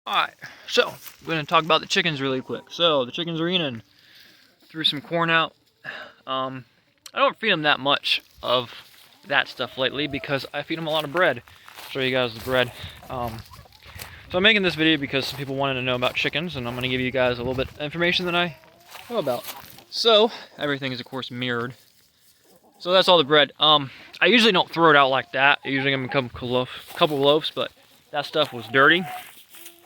Alright, so I'm going to talk about the chickens really quick. So the chickens are eating. Threw some corn out. I don't feed them that much of that stuff lately because I feed them a lot of bread. I'll show you guys the bread. So I'm making this video because some people wanted to know about chickens, and I'm going to give you guys a little bit of information that I know about. So everything is of course mirrored. So that's all the bread. I usually don't throw it out like that. I usually give them a couple loaves, but that stuff was dirty.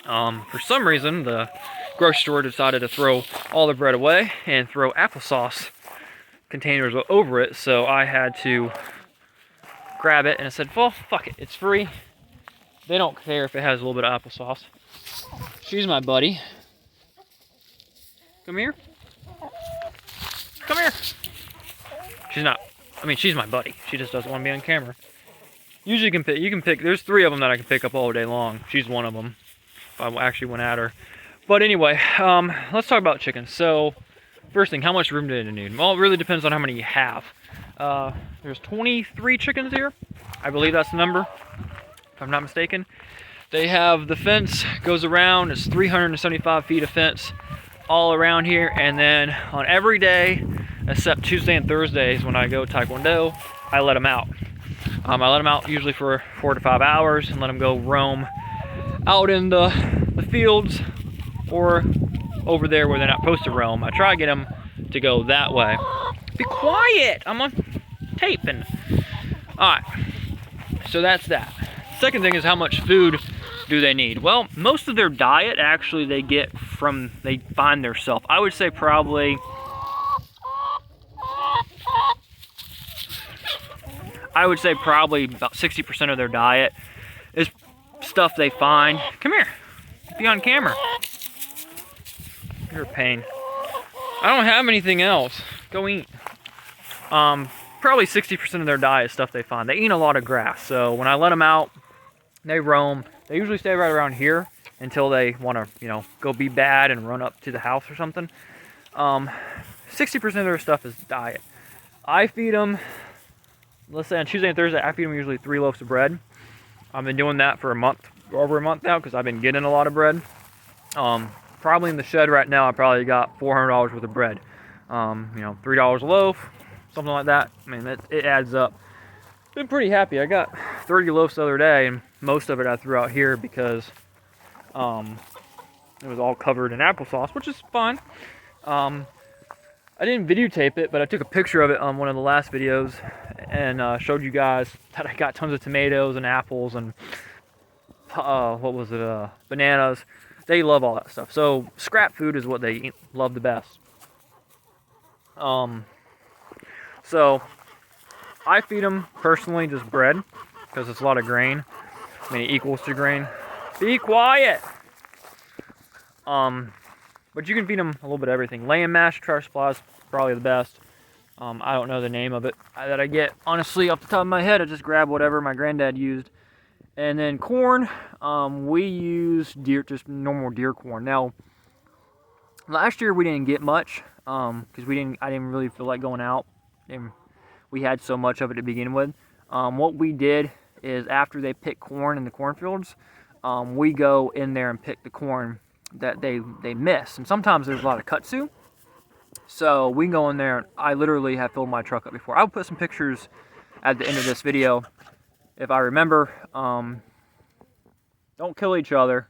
For some reason, the grocery store decided to throw all the bread away and throw applesauce containers over it, so I had to grab it, and I said, well, fuck it, it's free. They don't care if it has a little bit of applesauce. She's my buddy. Come here. Come here. She's not, she's my buddy. She just doesn't want to be on camera. Usually you can pick, there's 3 of them that I can pick up all day long. She's one of them. I actually went at her. But anyway, let's talk about chickens. So, first thing, how much room do they need? Well, it really depends on how many you have. There's 23 chickens here. I believe that's the number, if I'm not mistaken. They have the fence goes around. It's 375 feet of fence all around here. And then on every day, except Tuesday and Thursdays when I go Taekwondo, I let them out. I let them out usually for 4 to 5 hours and let them go roam out in the fields or over there where they're not supposed to roam. I try to get them to go that way. Be quiet! I'm on taping. Alright, so that's that. Second thing is, how much food do they need? Well, most of their diet actually they get from, they find their self. I would say probably, about 60% of their diet is stuff they find. Come here. Be on camera. You're a pain. I don't have anything else. Go eat. Probably 60% of their diet is stuff they find. They eat a lot of grass. So when I let them out, they roam. They usually stay right around here until they want to, go be bad and run up to the house or something. 60% of their stuff is diet. I feed them, let's say on Tuesday and Thursday, I feed them usually 3 loaves of bread. I've been doing that for over a month now, because I've been getting a lot of bread. Probably in the shed right now, I probably got $400 worth of bread. $3 a loaf, something like that. It adds up. Been pretty happy. I got 30 loaves the other day, and most of it I threw out here because it was all covered in applesauce, which is fine. I didn't videotape it, but I took a picture of it on one of the last videos and showed you guys that I got tons of tomatoes and apples and bananas. They love all that stuff. So scrap food is what they love the best. So I feed them personally just bread because it's a lot of grain. It equals to grain. Be quiet. But you can feed them a little bit of everything. Lamb mash, trash supply is probably the best. I don't know the name of it that I get. Honestly, off the top of my head, I just grab whatever my granddad used. And then corn, we use just normal deer corn. Now, last year we didn't get much because I didn't really feel like going out, and we had so much of it to begin with. What we did is, after they pick corn in the cornfields, we go in there and pick the corn that they miss, and sometimes there's a lot of kudzu, so we can go in there, and I literally have filled my truck up before. I'll put some pictures at the end of this video if I remember. Don't kill each other.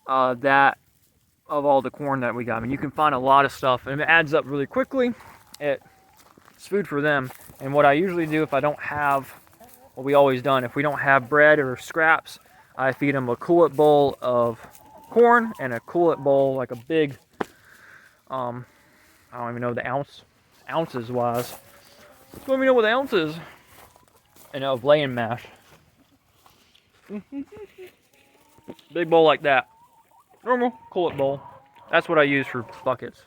That of all the corn that we got. You can find a lot of stuff, and it adds up really quickly. It's food for them. And what I usually do, if I don't have, what we always done, if we don't have bread or scraps, I feed them a Cool-It bowl of corn and a Cool-It bowl, like a big, I don't even know the ounces wise. Let me know what the ounce is. And of laying mash. Big bowl like that. Normal Cool-It bowl. That's what I use for buckets.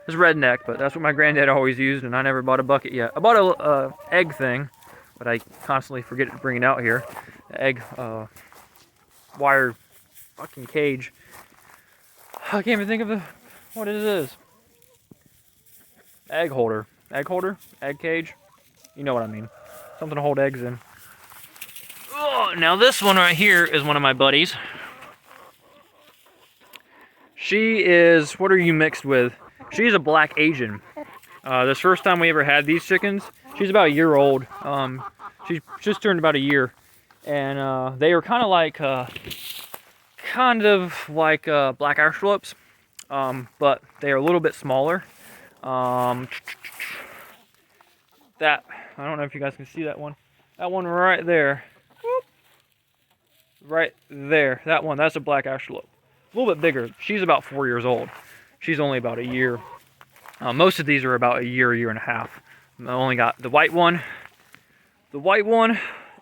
It's redneck, but that's what my granddad always used, and I never bought a bucket yet. I bought a egg thing, but I constantly forget to bring it out here. The egg wire fucking cage. I can't even think of what it is. Egg holder. Egg holder? Egg cage? You know what I mean. Something to hold eggs in. Oh, now this one right here is one of my buddies. She is, what are you mixed with? She's a black Asian. This first time we ever had these chickens, she's about a year old. She's just turned about a year. And they are kind of like black Australips, but they are a little bit smaller. That, I don't know if you guys can see that one. That one right there. Whoop. Right there. That one, that's a black Australip. A little bit bigger. She's about 4 years old. She's only about a year. Most of these are about a year and a half. I only got the white one,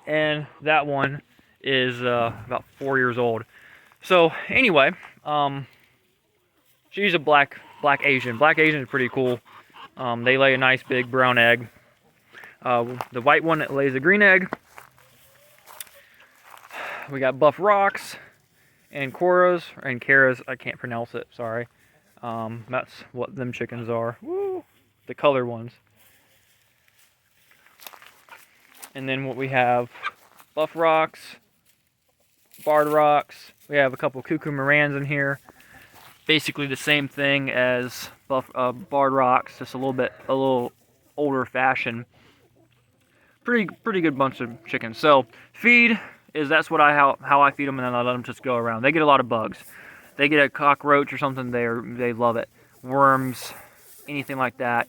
and that one is about 4 years old. So anyway, she's a black Asian. Black Asian is pretty cool. They lay a nice big brown egg. The white one that lays a green egg. We got buff rocks and Coras, I can't pronounce it, sorry. That's what them chickens are. Woo! The color ones. And then what we have, buff rocks, barred rocks. We have a couple cuckoo Morans in here. Basically the same thing as barred rocks, just a little older fashion. Pretty good bunch of chickens. So feed is how I feed them, and then I let them just go around. They get a lot of bugs. They get a cockroach or something, they love it. Worms, anything like that.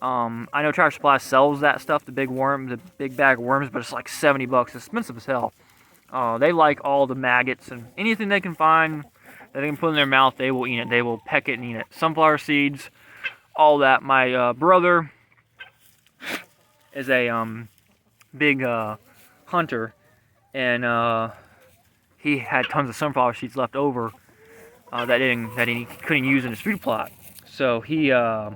I know Tractor Supply sells that stuff, the big bag of worms, but it's like 70 bucks. It's expensive as hell. They like all the maggots and anything they can find that they can put in their mouth, they will eat it. They will peck it and eat it. Sunflower seeds, all that. My brother is a big hunter, and he had tons of sunflower seeds left over that he couldn't use in his food plot. So he gave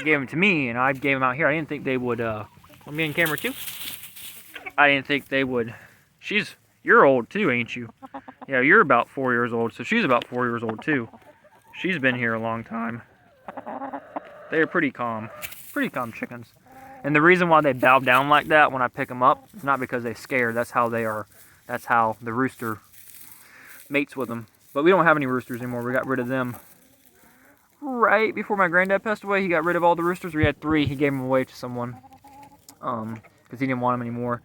them to me, and I gave them out here. I didn't think they would. Let me on camera too. I didn't think they would. You're old too, ain't you? Yeah, you're about 4 years old, so she's about 4 years old too. She's been here a long time. They're pretty calm chickens. And the reason why they bow down like that when I pick them up is not because they're scared. That's how they are. That's how the rooster mates with them. But we don't have any roosters anymore. We got rid of them right before my granddad passed away. He got rid of all the roosters. We had 3. He gave them away to someone because he didn't want them anymore.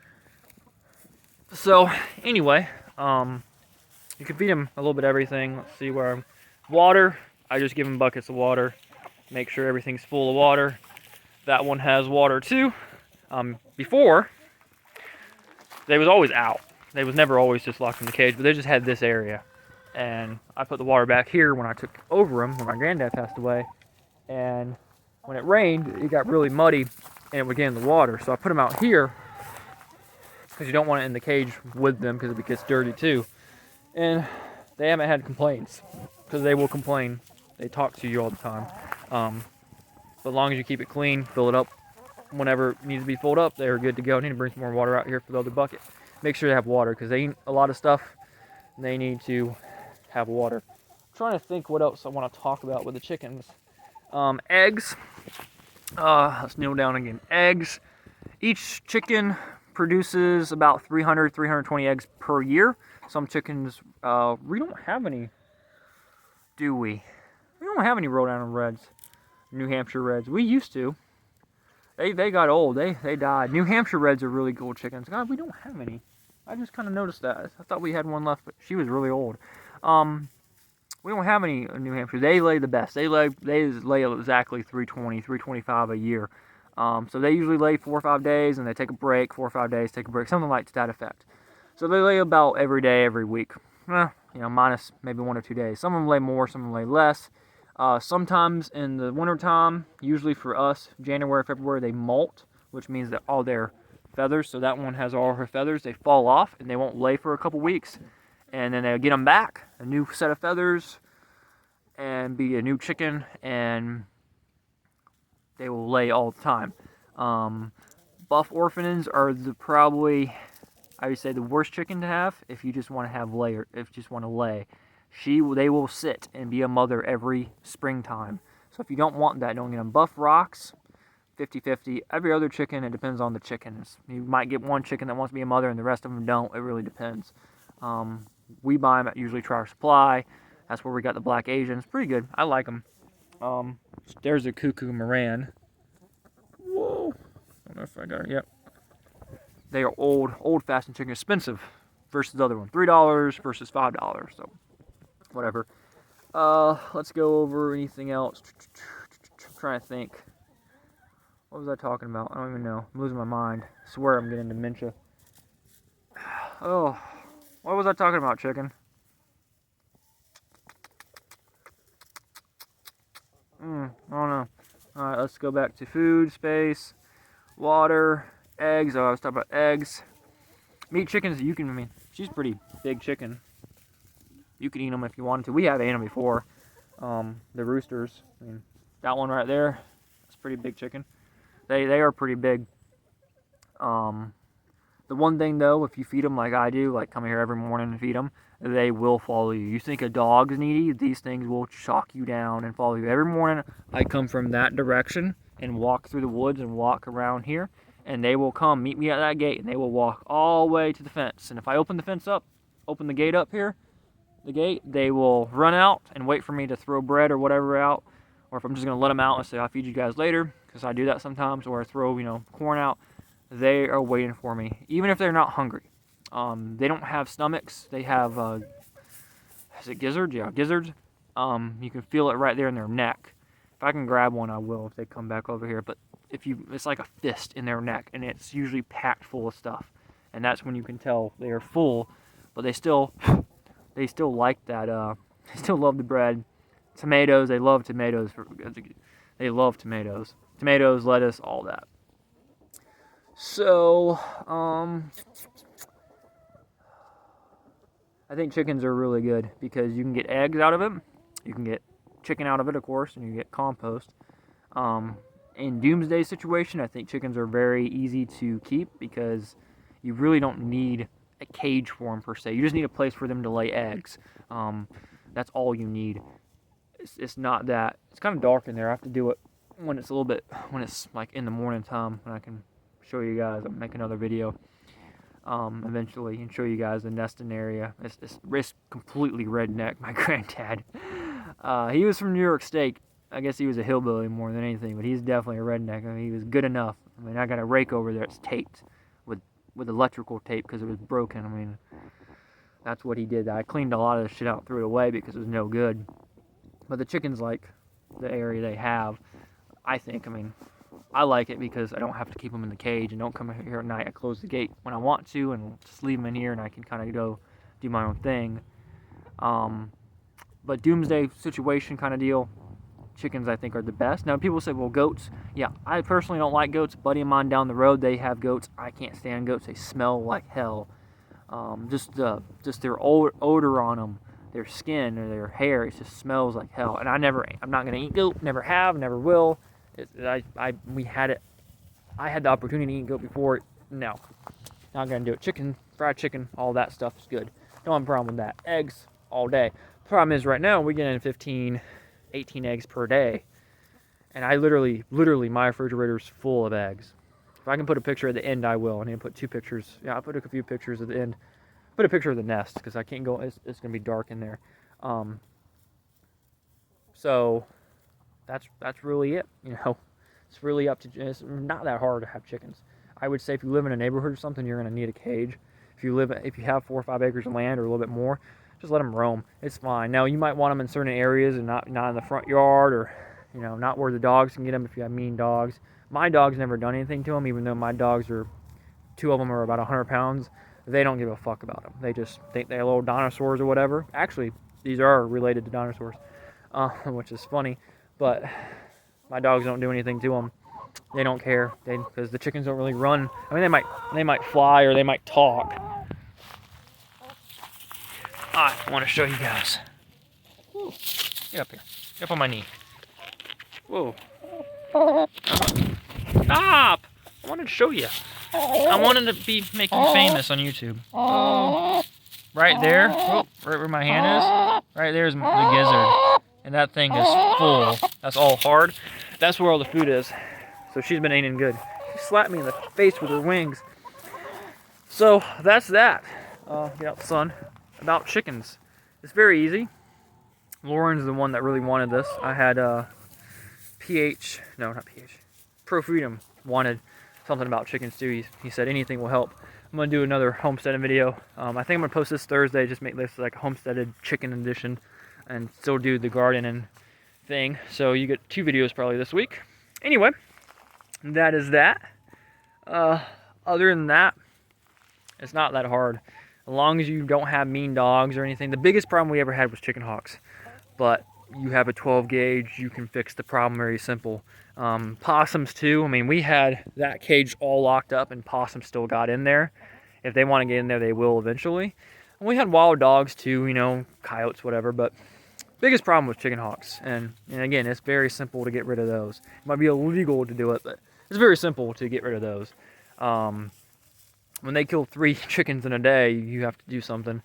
So anyway, you can feed them a little bit of everything. Let's see where water. I just give them buckets of water. Make sure everything's full of water. That one has water too. Before, they was always out. They was never always just locked in the cage, but they just had this area. And I put the water back here when I took over them when my granddad passed away. And when it rained, it got really muddy and it would get in the water. So I put them out here because you don't want it in the cage with them because it gets dirty too. And they haven't had complaints because they will complain. They talk to you all the time. But as long as you keep it clean, fill it up whenever it needs to be filled up, they're good to go. I need to bring some more water out here for the other bucket. Make sure they have water because they eat a lot of stuff. And they need to have water. I'm trying to think what else I want to talk about with the chickens. Eggs. Let's kneel down again. Eggs. Each chicken produces about 320 eggs per year. Some chickens, we don't have any, do we? We don't have any Rhode Island Reds. New Hampshire Reds. We used to. They got old. They died. New Hampshire Reds are really cool chickens. God, we don't have any. I just kind of noticed that. I thought we had one left, but she was really old. We don't have any New Hampshire. They lay the best. They lay exactly 320, 325 a year. So they usually lay 4 or 5 days, and they take a break. 4 or 5 days, take a break. Something like to that effect. So they lay about every day, every week. Minus maybe 1 or 2 days. Some of them lay more, some of them lay less. Sometimes in the wintertime, usually for us, January, February, they molt, which means that all their feathers, so that one has all her feathers, they fall off and they won't lay for a couple weeks. And then they'll get them back, a new set of feathers, and be a new chicken, and they will lay all the time. Buff Orphans are probably, I would say, the worst chicken to have if you just want to have if you just want to lay. They will sit and be a mother every springtime. So if you don't want that, don't get them. Buff Rocks, 50-50. Every other chicken, it depends on the chickens. You might get one chicken that wants to be a mother and the rest of them don't. It really depends. We buy them at usually Tractor Supply. That's where we got the black Asians. Pretty good. I like them. There's a cuckoo Moran. Whoa. I don't know if I got her. Yep. They are old-fashioned chicken. Expensive versus the other one. $3 versus $5. So, whatever. Let's go over anything else. I'm trying to think. What was I talking about? I don't even know. I'm losing my mind. I swear I'm getting dementia. Oh, what was I talking about, chicken? I don't know. Alright, let's go back to food, space, water, eggs. Oh, I was talking about eggs. Meat chickens, you can, I mean, she's pretty big chicken. You can eat them if you wanted to. We have ate them before. The roosters. I mean, that one right there, that's a pretty big chicken. They are pretty big. The one thing though, if you feed them like I do, like come here every morning and feed them, they will follow you. You think a dog's needy, these things will chalk you down and follow you. Every morning I come from that direction and walk through the woods and walk around here, and they will come meet me at that gate, and they will walk all the way to the fence. And if I open the fence up, open the gate up here, the gate, they will run out and wait for me to throw bread or whatever out. Or if I'm just going to let them out and say, I'll feed you guys later, because I do that sometimes, or I throw, corn out, they are waiting for me, even if they're not hungry. They don't have stomachs. They have, is it gizzards? Yeah, gizzards. You can feel it right there in their neck. If I can grab one, I will if they come back over here. But it's like a fist in their neck, and it's usually packed full of stuff. And that's when you can tell they are full, but they still like that. They still love the bread. Tomatoes, they love tomatoes. They love tomatoes. Tomatoes, lettuce, all that. So, I think chickens are really good because you can get eggs out of it. You can get chicken out of it, of course, and you get compost. In doomsday situation, I think chickens are very easy to keep because you really don't need a cage for them per se. You just need a place for them to lay eggs. That's all you need. It's not that. It's kind of dark in there. I have to do it when it's like in the morning time, when I can show you guys. I'll make another video eventually and show you guys the nesting area. It's completely redneck. My granddad, he was from New York State. I guess he was a hillbilly more than anything, but he's definitely a redneck. I mean, he was good enough. I mean, I got a rake over there. It's taped with electrical tape because it was broken. I mean, that's what he did. I cleaned a lot of the shit out, threw it away because it was no good. But the chickens like the area they have, I think. I mean, I like it because I don't have to keep them in the cage and don't come here at night. I close the gate when I want to and just leave them in here, and I can kind of go do my own thing. But doomsday situation kind of deal, chickens I think are the best. Now people say, well, goats. Yeah, I personally don't like goats. A buddy of mine down the road, they have goats. I can't stand goats. They smell like hell. Just their odor on them, their skin or their hair, it just smells like hell. And I'm not gonna eat goat. Never have, never will. I had the opportunity to eat goat before. No, not gonna do it. Chicken, fried chicken, all that stuff is good. Don't have a problem with that. Eggs all day. Problem is right now we're getting 15, 18 eggs per day, and I literally my refrigerator's full of eggs. If I can put a picture at the end, I will. I need to put 2 pictures. Yeah, I'll put a few pictures at the end. Put a picture of the nest because I can't go. It's gonna be dark in there. So that's really it. It's really up to. It's not that hard to have chickens. I would say if you live in a neighborhood or something, you're gonna need a cage. If you have 4 or 5 acres of land or a little bit more, just let them roam. It's fine. Now you might want them in certain areas and not in the front yard, or not where the dogs can get them if you have mean dogs. My dog's never done anything to them, even though my dogs are 2 of them are about 100 pounds. They don't give a fuck about them. They just think they're little dinosaurs or whatever. Actually, these are related to dinosaurs, which is funny. But my dogs don't do anything to them. They don't care. Because the chickens don't really run. I mean, they might fly or they might talk. I want to show you guys. Whoa. Get up here. Get up on my knee. Whoa. Stop! I wanted to show you. I wanted to be making famous on YouTube. Oh, right there, right where my hand is, right there is the gizzard. And that thing is full. That's all hard. That's where all the food is. So she's been eating good. She slapped me in the face with her wings. So that's that. Get out the sun. About chickens. It's very easy. Lauren's the one that really wanted this. I had Pro Freedom wanted something about chicken stew. He said anything will help. I'm going to do another homesteading video. I think I'm going to post this Thursday, just make this like a homesteaded chicken edition and still do the gardening thing. So you get 2 videos probably this week. Anyway, that is that. Other than that, it's not that hard. As long as you don't have mean dogs or anything. The biggest problem we ever had was chicken hawks. But you have a 12 gauge, you can fix the problem very simple. Possums too. I mean, we had that cage all locked up and possums still got in there. If they want to get in there, they will eventually. And we had wild dogs too, you know, coyotes, whatever. But biggest problem was chicken hawks. And again, it's very simple to get rid of those. It might be illegal to do it, but it's very simple to get rid of those. When they kill 3 chickens in a day, you have to do something.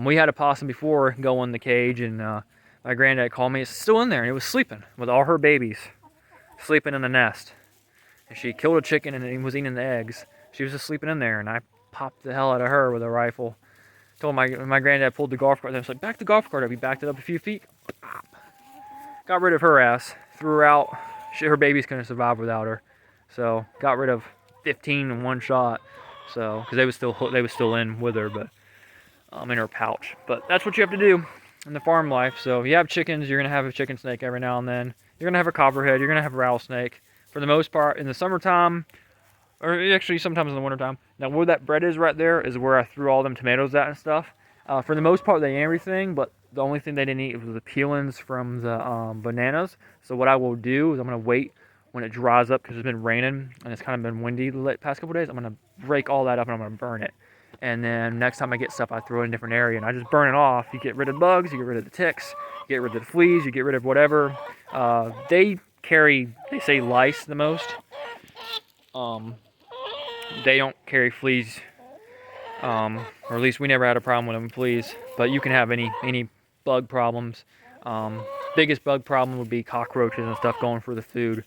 We had a possum before go in the cage, and my granddad called me. It's still in there, and it was sleeping with all her babies, sleeping in the nest. And she killed a chicken and it was eating the eggs. She was just sleeping in there, and I popped the hell out of her with a rifle. Told my granddad pulled the golf cart. I was like, back the golf cart up. He backed it up a few feet. Got rid of her ass. Threw her out. Her babies couldn't survive without her. So got rid of 15 in one shot. So because they was still in with her, but in her pouch. But that's what you have to do in the farm life. So if you have chickens, you're gonna have a chicken snake every now and then. You're gonna have a copperhead. You're gonna have a rattlesnake. For the most part, in the summertime, or actually sometimes in the wintertime. Now where that bread is right there is where I threw all them tomatoes at and stuff. For the most part, they ate everything, but the only thing they didn't eat was the peelings from the bananas. So what I will do is I'm gonna wait when it dries up, because it's been raining and it's kind of been windy the past couple days. I'm gonna break all that up and I'm gonna burn it. And then next time I get stuff, I throw it in a different area and I just burn it off. You get rid of the bugs, you get rid of the ticks, you get rid of the fleas, you get rid of whatever. They say lice the most. They don't carry fleas, or at least we never had a problem with them fleas. But you can have any bug problems. Biggest bug problem would be cockroaches and stuff going for the food.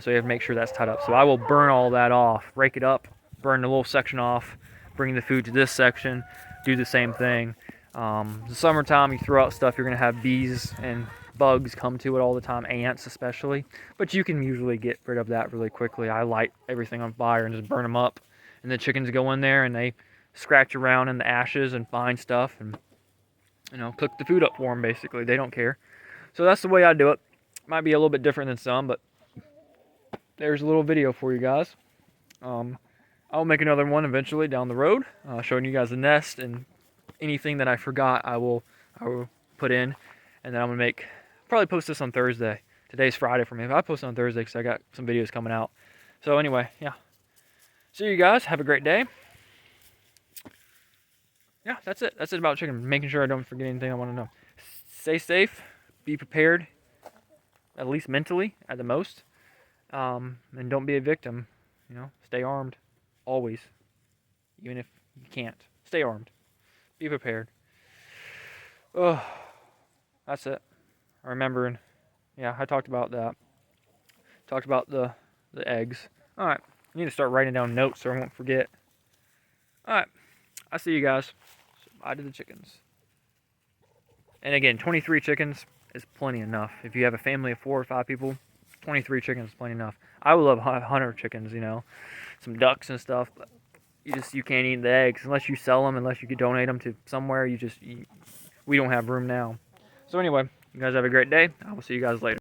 So you have to make sure that's tied up. So I will burn all that off, break it up, burn the little section off, bring the food to this section, do the same thing. The summertime, you throw out stuff, you're going to have bees and bugs come to it all the time, ants especially. But you can usually get rid of that really quickly. I light everything on fire and just burn them up. And the chickens go in there and they scratch around in the ashes and find stuff and, you know, cook the food up for them basically. They don't care. So that's the way I do it. Might be a little bit different than some, but there's a little video for you guys. I'll make another one eventually down the road, showing you guys the nest and anything that I forgot I will put in. And then I'm going to probably post this on Thursday. Today's Friday for me. I'll post it on Thursday because I got some videos coming out. So anyway, yeah. See you guys. Have a great day. Yeah, that's it. That's it about chicken. Making sure I don't forget anything I want to know. Stay safe. Be prepared. At least mentally, at the most. And don't be a victim. You know, stay armed. Always. Even if you can't. Stay armed. Be prepared. Oh, that's it. Remembering. Yeah, I talked about that. Talked about the eggs. Alright. I need to start writing down notes so I won't forget. Alright. I'll see you guys. Bye to the chickens. And again, 23 chickens is plenty enough. If you have a family of 4 or 5 people, 23 chickens is plenty enough. I would love 100 chickens, you know. Some ducks and stuff, but you can't eat the eggs unless you sell them, unless you could donate them to somewhere. We don't have room now. So anyway, you guys have a great day. I will see you guys later.